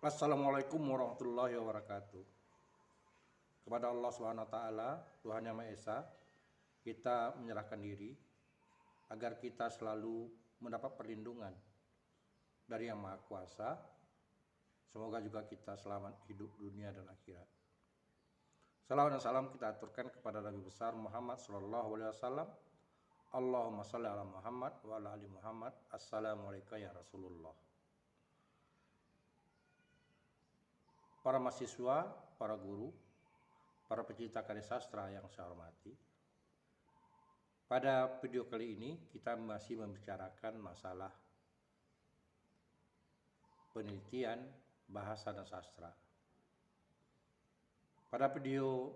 Assalamualaikum warahmatullahi wabarakatuh. Kepada Allah Subhanahu wa taala, Tuhan Yang Maha Esa, kita menyerahkan diri agar kita selalu mendapat perlindungan dari Yang Maha Kuasa. Semoga juga kita selamat hidup dunia dan akhirat. Salawat dan salam kita aturkan kepada Nabi besar Muhammad sallallahu alaihi wasallam. Allahumma shalli ala Muhammad wa ala ali Muhammad. Assalamualaikum ya Rasulullah. Para mahasiswa, para guru, para pecinta karya sastra yang saya hormati, pada video kali ini kita masih membicarakan masalah penelitian bahasa dan sastra. Pada video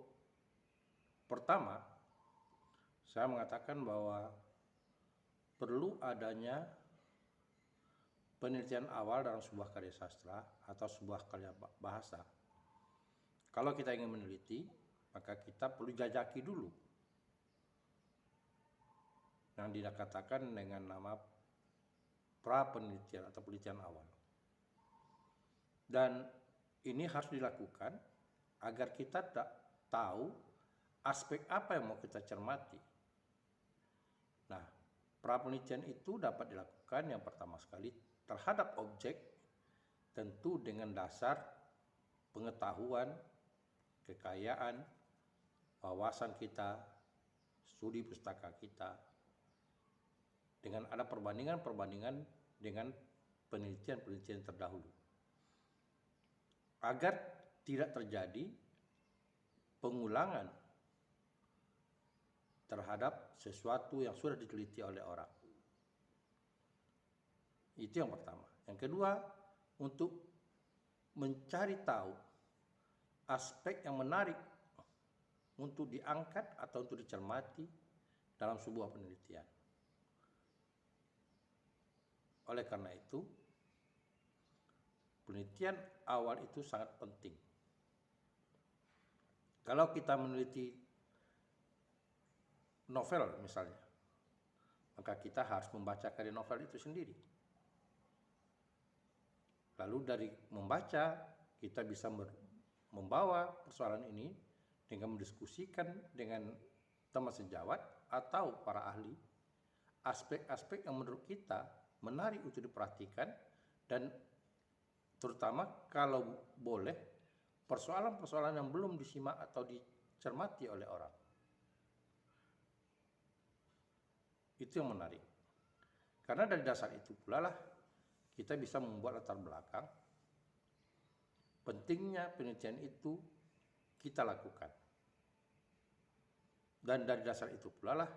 pertama, saya mengatakan bahwa perlu adanya penelitian awal dalam sebuah karya sastra atau sebuah karya bahasa. Kalau kita ingin meneliti, maka kita perlu jajaki dulu yang dikatakan dengan nama pra penelitian atau penelitian awal. Dan ini harus dilakukan agar kita tahu aspek apa yang mau kita cermati. Nah, pra penelitian itu dapat dilakukan yang pertama sekali terhadap objek, tentu dengan dasar pengetahuan, kekayaan, wawasan kita, studi pustaka kita, dengan ada perbandingan-perbandingan dengan penelitian-penelitian terdahulu, agar tidak terjadi pengulangan terhadap sesuatu yang sudah diteliti oleh orang. Itu yang pertama. Yang kedua, untuk mencari tahu aspek yang menarik untuk diangkat atau untuk dicermati dalam sebuah penelitian. Oleh karena itu, penelitian awal itu sangat penting. Kalau kita meneliti novel misalnya, maka kita harus membaca karya novel itu sendiri. Lalu dari membaca, kita bisa membawa persoalan ini dengan mendiskusikan dengan teman sejawat atau para ahli, aspek-aspek yang menurut kita menarik untuk diperhatikan, dan terutama kalau boleh persoalan-persoalan yang belum disimak atau dicermati oleh orang. Itu yang menarik. Karena dari dasar itu pula lah kita bisa membuat latar belakang pentingnya penelitian itu kita lakukan. Dan dari dasar itu pula lah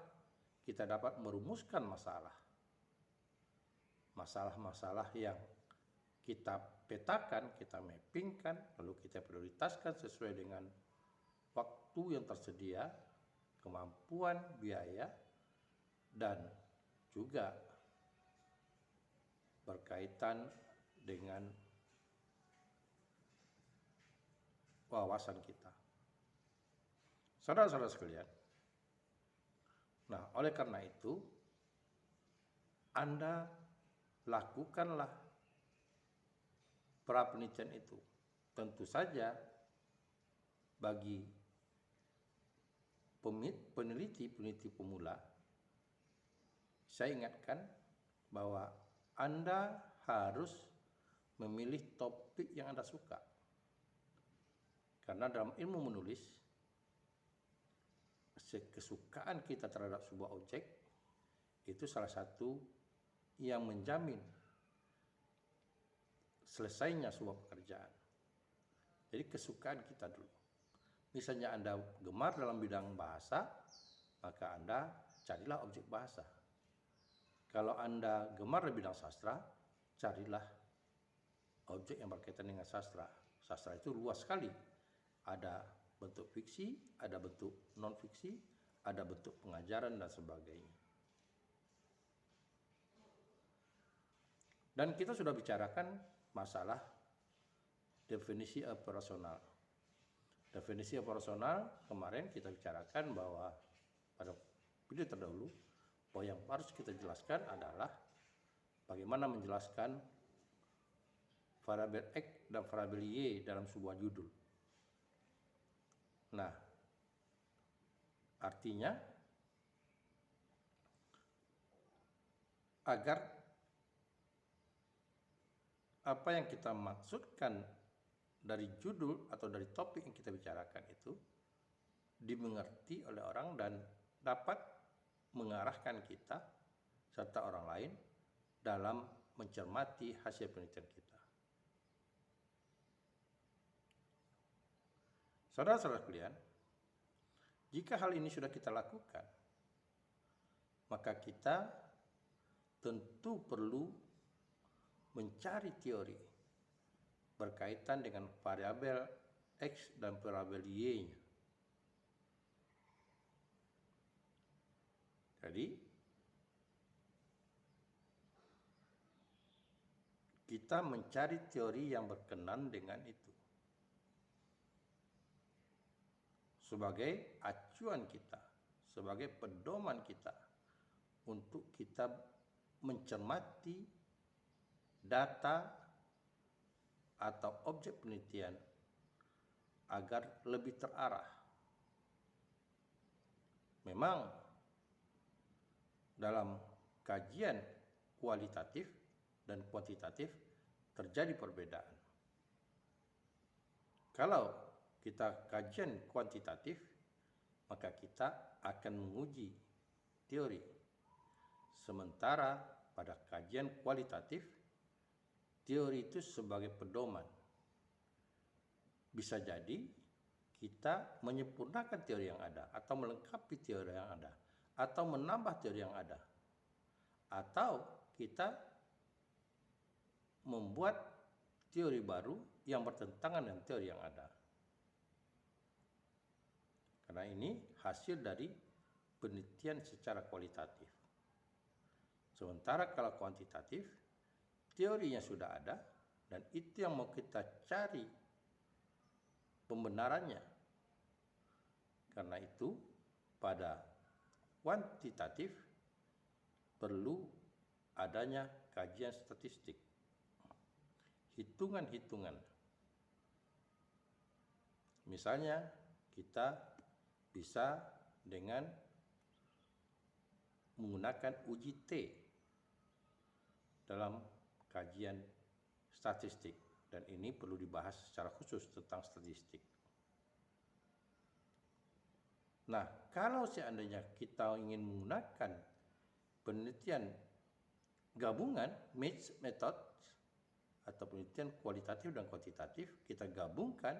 kita dapat merumuskan masalah-masalah yang kita petakan, kita mappingkan, lalu kita prioritaskan sesuai dengan waktu yang tersedia, kemampuan, biaya, dan juga berkaitan dengan wawasan kita. Saudara-saudara sekalian, nah oleh karena itu, Anda lakukanlah pra penelitian itu. Tentu saja bagi peneliti pemula, saya ingatkan bahwa Anda harus memilih topik yang Anda suka. Karena dalam ilmu menulis, kesukaan kita terhadap sebuah objek itu salah satu yang menjamin selesainya sebuah pekerjaan. Jadi kesukaan kita dulu. Misalnya Anda gemar dalam bidang bahasa, maka Anda carilah objek bahasa. Kalau Anda gemar di bidang sastra, carilah objek yang berkaitan dengan sastra. Sastra itu luas sekali. Ada bentuk fiksi, ada bentuk non-fiksi, ada bentuk pengajaran dan sebagainya. Dan kita sudah bicarakan masalah definisi operasional. Definisi operasional kemarin kita bicarakan bahwa pada video terdahulu, bahwa yang harus kita jelaskan adalah bagaimana menjelaskan variabel X dan variabel Y dalam sebuah judul. Nah, artinya agar apa yang kita maksudkan dari judul atau dari topik yang kita bicarakan itu dimengerti oleh orang dan dapat mengarahkan kita serta orang lain dalam mencermati hasil penelitian kita. Saudara-saudara sekalian, jika hal ini sudah kita lakukan, maka kita tentu perlu mencari teori berkaitan dengan variabel X dan variabel Y-nya. Jadi, kita mencari teori yang berkenan dengan itu sebagai acuan kita, sebagai pedoman kita untuk kita mencermati data atau objek penelitian agar lebih terarah. Memang dalam kajian kualitatif dan kuantitatif terjadi perbedaan. Kalau kita kajian kuantitatif, maka kita akan menguji teori. Sementara pada kajian kualitatif, teori itu sebagai pedoman. Bisa jadi kita menyempurnakan teori yang ada, atau melengkapi teori yang ada, atau menambah teori yang ada, atau kita membuat teori baru yang bertentangan dengan teori yang ada. Karena ini hasil dari penelitian secara kualitatif. Sementara kalau kuantitatif, teorinya sudah ada dan itu yang mau kita cari pembenarannya. Karena itu pada kuantitatif perlu adanya kajian statistik, hitungan-hitungan. Misalnya kita bisa dengan menggunakan uji T dalam kajian statistik, dan ini perlu dibahas secara khusus tentang statistik. Nah, kalau seandainya kita ingin menggunakan penelitian gabungan, mixed method, atau penelitian kualitatif dan kuantitatif, kita gabungkan,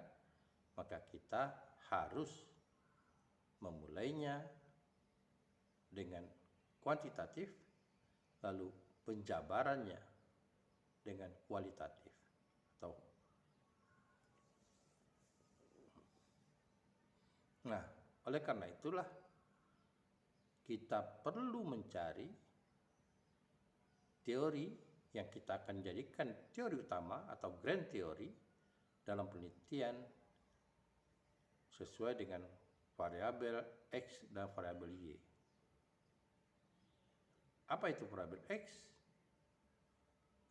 maka kita harus memulainya dengan kuantitatif, lalu penjabarannya dengan kualitatif. Nah, oleh karena itulah kita perlu mencari teori yang kita akan jadikan teori utama atau grand theory dalam penelitian sesuai dengan variabel X dan variabel Y. Apa itu variabel X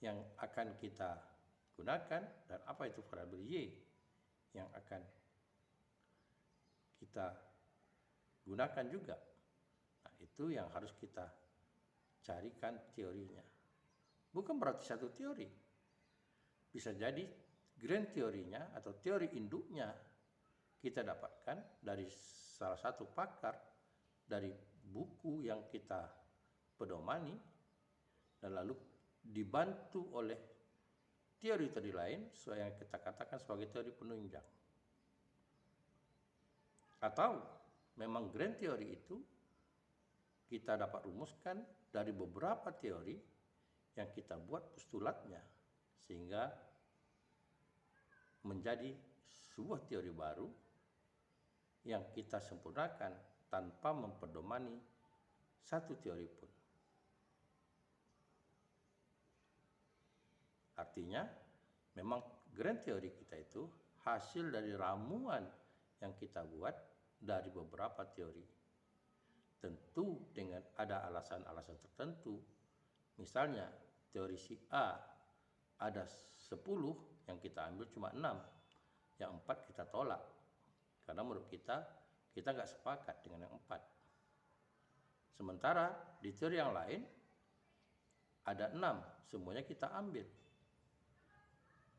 yang akan kita gunakan dan apa itu variabel Y yang akan kita gunakan juga? Nah, itu yang harus kita carikan teorinya. Bukan berarti satu teori. Bisa jadi grand teorinya atau teori induknya kita dapatkan dari salah satu pakar, dari buku yang kita pedomani, dan lalu dibantu oleh teori-teori lain yang kita katakan sebagai teori penunjang. Atau memang grand teori itu kita dapat rumuskan dari beberapa teori yang kita buat postulatnya sehingga menjadi sebuah teori baru yang kita sempurnakan tanpa memperdomani satu teori pun. Artinya, memang grand teori kita itu hasil dari ramuan yang kita buat dari beberapa teori. Tentu dengan ada alasan-alasan tertentu. Misalnya, teori si A ada 10 yang kita ambil cuma 6, yang 4 kita tolak. Karena menurut kita nggak sepakat dengan yang 4. Sementara di teori yang lain ada 6, semuanya kita ambil.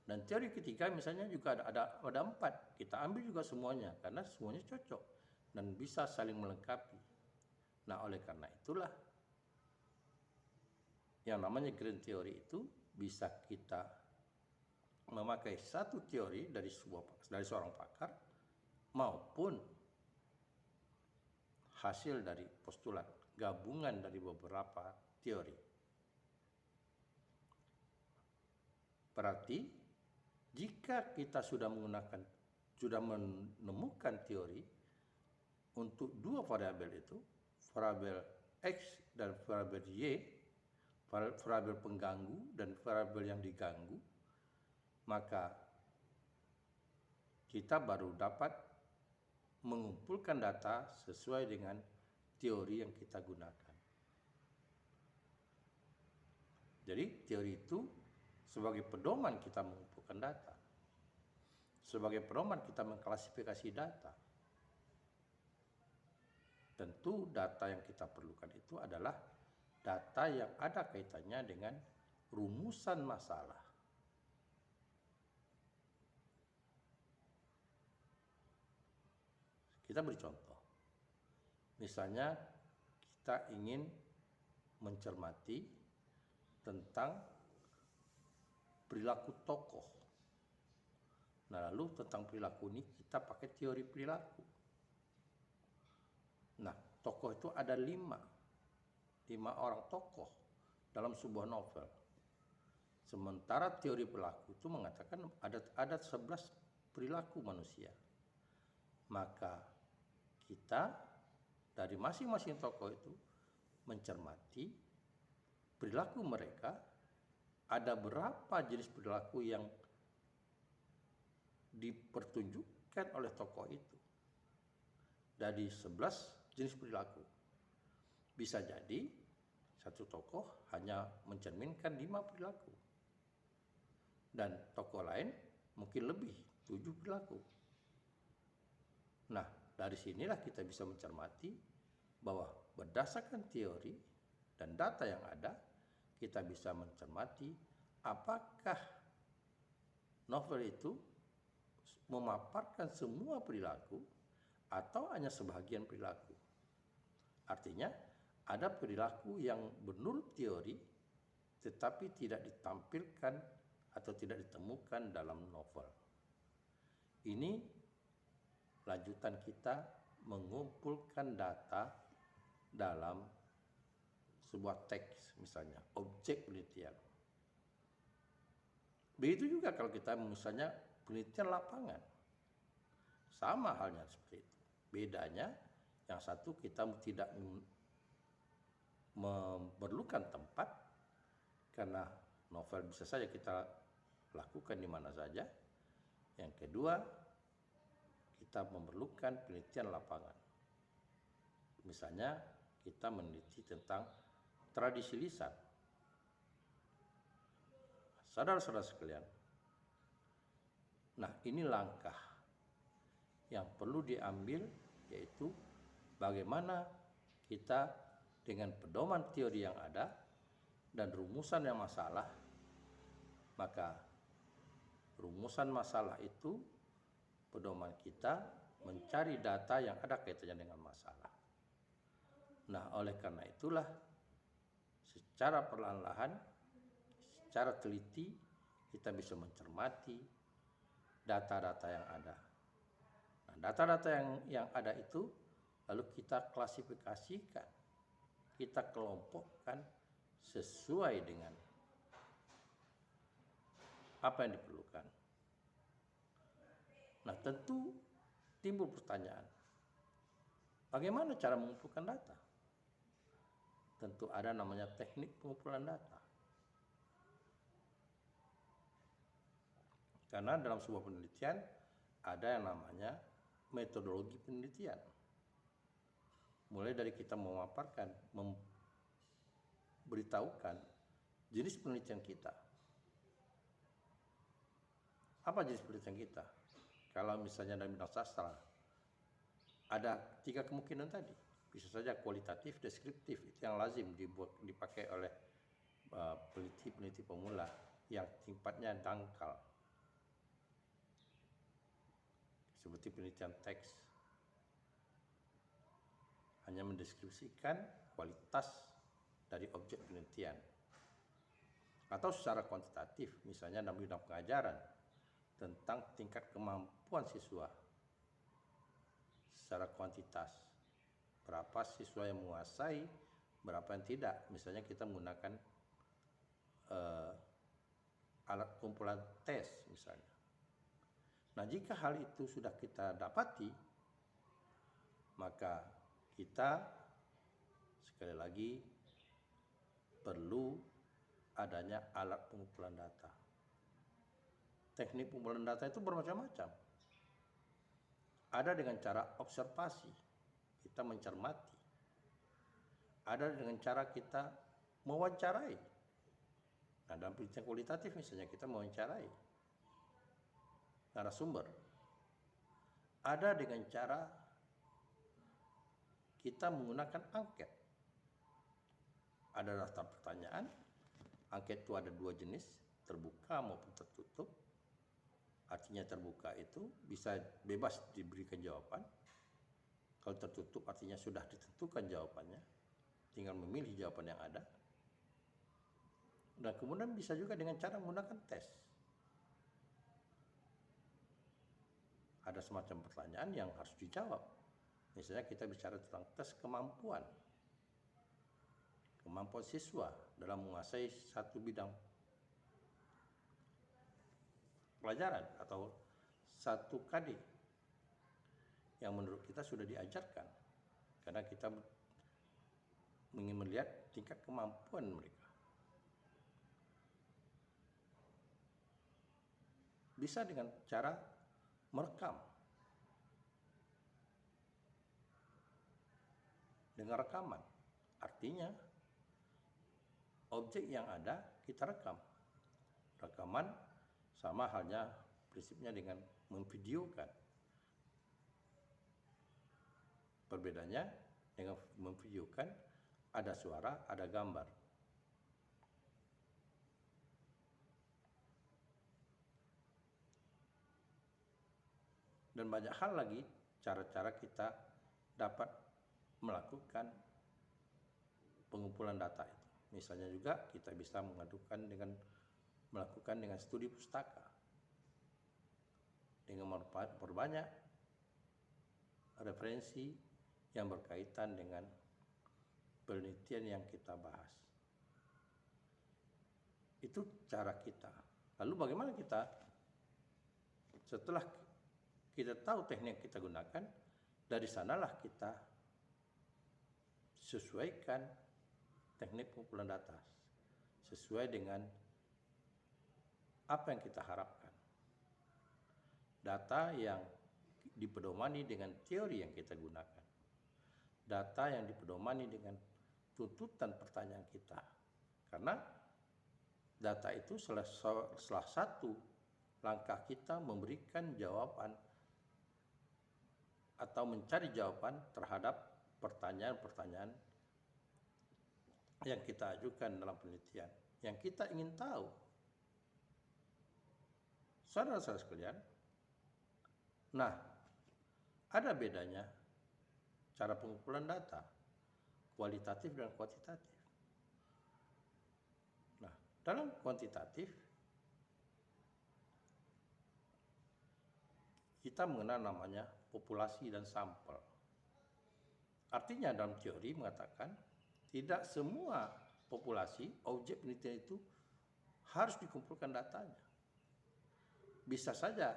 Dan teori ketiga misalnya juga ada 4, kita ambil juga semuanya karena semuanya cocok dan bisa saling melengkapi. Nah, oleh karena itulah yang namanya grand teori itu bisa kita memakai satu teori dari seorang pakar maupun hasil dari postulat gabungan dari beberapa teori. Berarti jika kita sudah menemukan teori untuk dua variabel itu, variabel X dan variabel Y, variabel pengganggu dan variabel yang diganggu, maka kita baru dapat mengumpulkan data sesuai dengan teori yang kita gunakan. Jadi teori itu sebagai pedoman kita mengumpulkan data, sebagai pedoman kita mengklasifikasi data. Tentu data yang kita perlukan itu adalah data yang ada kaitannya dengan rumusan masalah. Kita beri contoh. Misalnya kita ingin mencermati tentang perilaku tokoh. Nah, lalu tentang perilaku ini kita pakai teori perilaku. Nah, tokoh itu ada 5 orang tokoh dalam sebuah novel. Sementara teori perilaku itu mengatakan ada 11 perilaku manusia. Maka kita dari masing-masing tokoh itu mencermati perilaku mereka, ada berapa jenis perilaku yang dipertunjukkan oleh tokoh itu. Dari 11 jenis perilaku. Bisa jadi satu tokoh hanya mencerminkan 5 perilaku. Dan tokoh lain mungkin lebih, 7 perilaku. Nah, dari sinilah kita bisa mencermati bahwa berdasarkan teori dan data yang ada, kita bisa mencermati apakah novel itu memaparkan semua perilaku atau hanya sebagian perilaku. Artinya, ada perilaku yang menurut teori tetapi tidak ditampilkan atau tidak ditemukan dalam novel. Ini lanjutan kita mengumpulkan data dalam sebuah teks, misalnya objek penelitian. Begitu juga kalau kita misalnya penelitian lapangan, sama halnya seperti itu. Bedanya yang satu kita tidak memerlukan tempat karena novel bisa saja kita lakukan di mana saja. Yang kedua, kita memerlukan penelitian lapangan. Misalnya kita meneliti tentang tradisi lisan. Saudara-saudara sekalian, nah ini langkah yang perlu diambil, yaitu bagaimana kita dengan pedoman teori yang ada dan rumusan yang masalah, maka rumusan masalah itu pedoman kita mencari data yang ada kaitannya dengan masalah. Nah, oleh karena itulah secara perlahan-lahan, secara teliti kita bisa mencermati data-data yang ada. Nah, data-data yang ada itu lalu kita klasifikasikan, kita kelompokkan sesuai dengan apa yang diperlukan. Nah, tentu timbul pertanyaan, bagaimana cara mengumpulkan data? Tentu ada namanya teknik pengumpulan data. Karena dalam sebuah penelitian ada yang namanya metodologi penelitian. Mulai dari kita memaparkan, memberitahukan jenis penelitian kita. Apa jenis penelitian kita? Kalau misalnya dalam bidang sastra, ada 3 kemungkinan tadi. Bisa saja kualitatif, deskriptif, itu yang lazim dipakai oleh peneliti-peneliti pemula yang sifatnya dangkal, seperti penelitian teks, hanya mendeskripsikan kualitas dari objek penelitian. Atau secara kuantitatif, misalnya dalam bidang pengajaran, tentang tingkat kemampuan siswa secara kuantitas, berapa siswa yang menguasai, berapa yang tidak. Misalnya kita menggunakan alat kumpulan tes misalnya. Nah, jika hal itu sudah kita dapati, maka kita sekali lagi perlu adanya alat pengumpulan data. Teknik pengumpulan data itu bermacam-macam. Ada dengan cara observasi, kita mencermati. Ada dengan cara kita mewawancarai. Nah, dalam penelitian kualitatif misalnya kita mewawancarai narasumber. Ada dengan cara kita menggunakan angket. Ada daftar pertanyaan. Angket itu ada 2 jenis, terbuka maupun tertutup. Artinya terbuka itu bisa bebas diberikan jawaban. Kalau tertutup artinya sudah ditentukan jawabannya, tinggal memilih jawaban yang ada. Dan kemudian bisa juga dengan cara menggunakan tes. Ada semacam pertanyaan yang harus dijawab. Misalnya kita bicara tentang tes kemampuan siswa dalam menguasai satu bidang pelajaran atau satu KD yang menurut kita sudah diajarkan, karena kita ingin melihat tingkat kemampuan mereka. Bisa dengan cara merekam. Dengan rekaman, artinya objek yang ada kita rekam. Rekaman sama halnya prinsipnya dengan memvideokan. Perbedaannya dengan memvideokan ada suara, ada gambar. Dan banyak hal lagi cara-cara kita dapat melakukan pengumpulan data itu. Misalnya juga kita bisa melakukan dengan studi pustaka, dengan memperbanyak referensi yang berkaitan dengan penelitian yang kita bahas. Itu cara kita. Lalu bagaimana kita setelah kita tahu teknik yang kita gunakan, dari sanalah kita sesuaikan teknik pengumpulan data sesuai dengan apa yang kita harapkan. Data yang dipedomani dengan teori yang kita gunakan. Data yang dipedomani dengan tuntutan pertanyaan kita. Karena data itu salah satu langkah kita memberikan jawaban atau mencari jawaban terhadap pertanyaan-pertanyaan yang kita ajukan dalam penelitian, yang kita ingin tahu. Saudara-saudara sekalian, nah, ada bedanya cara pengumpulan data, kualitatif dan kuantitatif. Nah, dalam kuantitatif, kita mengenal namanya populasi dan sampel. Artinya dalam teori mengatakan, tidak semua populasi, objek penelitian itu harus dikumpulkan datanya. Bisa saja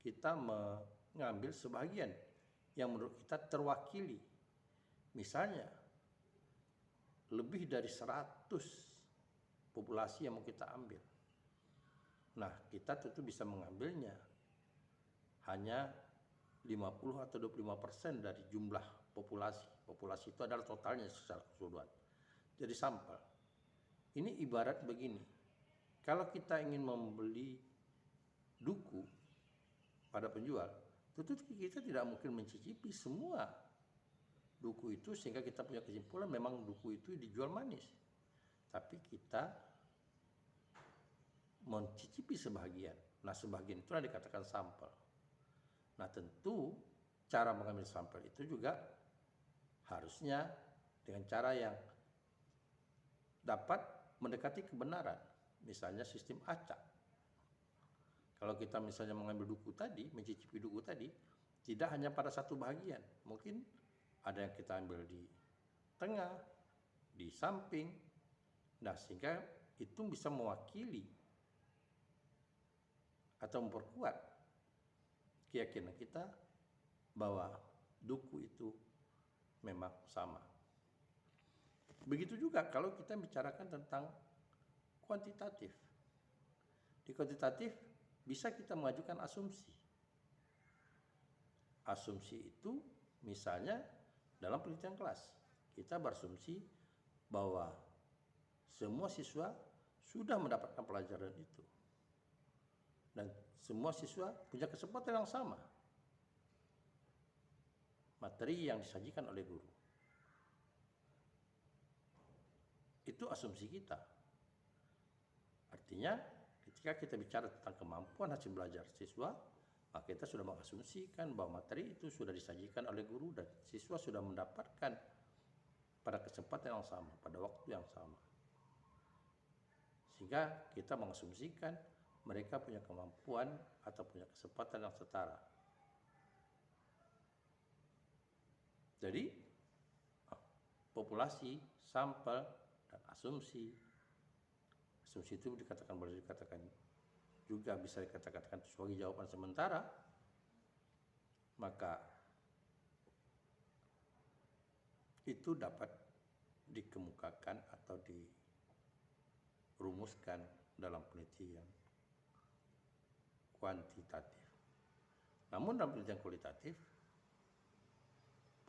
kita mengambil sebagian yang menurut kita terwakili. Misalnya, lebih dari 100 populasi yang mau kita ambil. Nah, kita tentu bisa mengambilnya hanya 50 atau 25% dari jumlah populasi. Populasi itu adalah totalnya secara keseluruhan. Jadi sampel. Ini ibarat begini. Kalau kita ingin membeli duku pada penjual, tentu kita tidak mungkin mencicipi semua duku itu sehingga kita punya kesimpulan memang duku itu dijual manis. Tapi kita mencicipi sebagian. Nah, sebagian itulah dikatakan sampel. Nah, tentu cara mengambil sampel itu juga harusnya dengan cara yang dapat mendekati kebenaran. Misalnya sistem acak. Kalau kita misalnya mengambil duku tadi, mencicipi duku tadi, tidak hanya pada satu bagian. Mungkin ada yang kita ambil di tengah, di samping. Nah, sehingga itu bisa mewakili atau memperkuat keyakinan kita bahwa duku itu memang sama. Begitu juga kalau kita bicarakan tentang kuantitatif. Di kuantitatif bisa kita mengajukan asumsi. Asumsi itu misalnya dalam penelitian kelas, kita berasumsi bahwa semua siswa sudah mendapatkan pelajaran itu. Dan semua siswa punya kesempatan yang sama. Materi yang disajikan oleh guru. Itu asumsi kita. Artinya ketika kita bicara tentang kemampuan hasil belajar siswa, maka kita sudah mengasumsikan bahwa materi itu sudah disajikan oleh guru dan siswa sudah mendapatkan pada kesempatan yang sama, pada waktu yang sama. Sehingga kita mengasumsikan mereka punya kemampuan atau punya kesempatan yang setara. Jadi, populasi, sampel, dan asumsi. Asumsi itu boleh dikatakan juga bisa dikatakan sebagai jawaban sementara. Maka itu dapat dikemukakan atau dirumuskan dalam penelitian kuantitatif. Namun dalam penelitian kualitatif,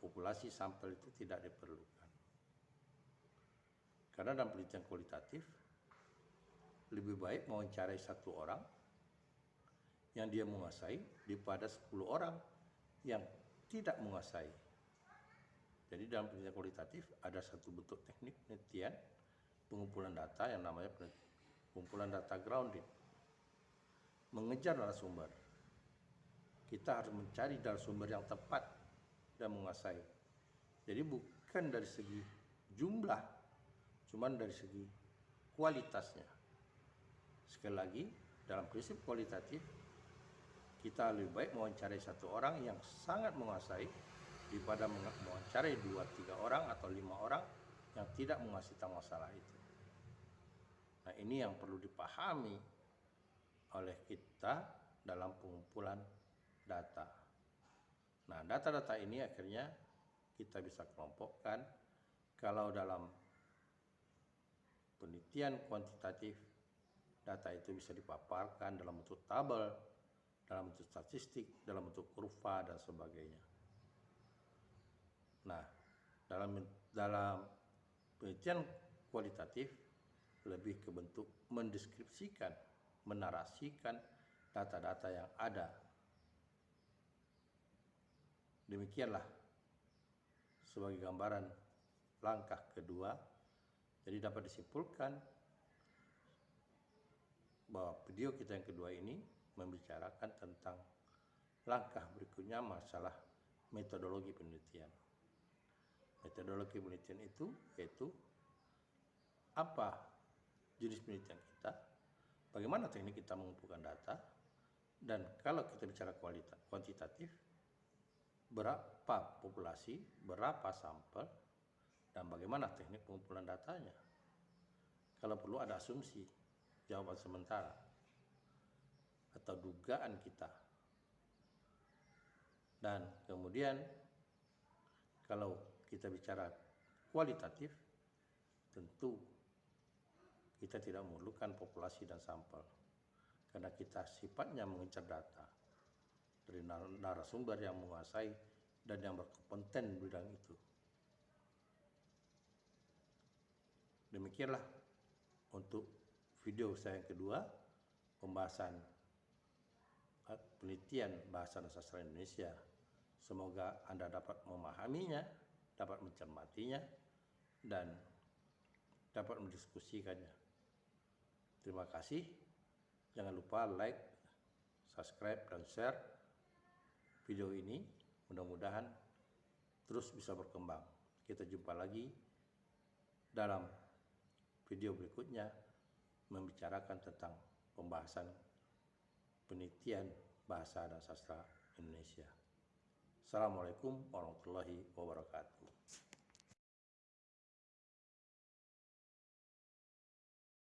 populasi sampel itu tidak diperlukan. Karena dalam penelitian kualitatif, lebih baik mewawancarai satu orang yang dia menguasai daripada 10 orang yang tidak menguasai. Jadi dalam penelitian kualitatif ada satu bentuk teknik penelitian pengumpulan data yang namanya pengumpulan data grounding. Mengejar narasumber. Kita harus mencari narasumber yang tepat dan menguasai. Jadi bukan dari segi jumlah, cuman dari segi kualitasnya. Sekali lagi, dalam prinsip kualitatif, kita lebih baik mewawancarai satu orang yang sangat menguasai daripada mewawancarai 2-3 orang atau 5 orang yang tidak menguasai masalah itu. Nah, ini yang perlu dipahami oleh kita dalam pengumpulan data. Nah, data-data ini akhirnya kita bisa kelompokkan. Kalau dalam penelitian kuantitatif, data itu bisa dipaparkan dalam bentuk tabel, dalam bentuk statistik, dalam bentuk kurva, dan sebagainya. Nah, dalam penelitian kualitatif lebih ke bentuk mendeskripsikan, menarasikan data-data yang ada. Demikianlah sebagai gambaran langkah kedua. Jadi dapat disimpulkan bahwa video kita yang kedua ini membicarakan tentang langkah berikutnya masalah metodologi penelitian. Metodologi penelitian itu yaitu apa jenis penelitian kita, bagaimana teknik kita mengumpulkan data, dan kalau kita bicara kuantitatif, berapa populasi, berapa sampel, dan bagaimana teknik pengumpulan datanya. Kalau perlu ada asumsi, jawaban sementara, atau dugaan kita. Dan kemudian kalau kita bicara kualitatif, tentu kita tidak memerlukan populasi dan sampel. Karena kita sifatnya mengincar data dari narasumber yang menguasai dan yang berkompeten di bidang itu. Demikianlah untuk video saya yang kedua, pembahasan penelitian bahasa dan sastra Indonesia. Semoga Anda dapat memahaminya, dapat mencermatinya, dan dapat mendiskusikannya. Terima kasih. Jangan lupa like, subscribe, dan share video ini. Mudah-mudahan terus bisa berkembang. Kita jumpa lagi dalam video berikutnya membicarakan tentang pembahasan penelitian bahasa dan sastra Indonesia. Assalamualaikum warahmatullahi wabarakatuh.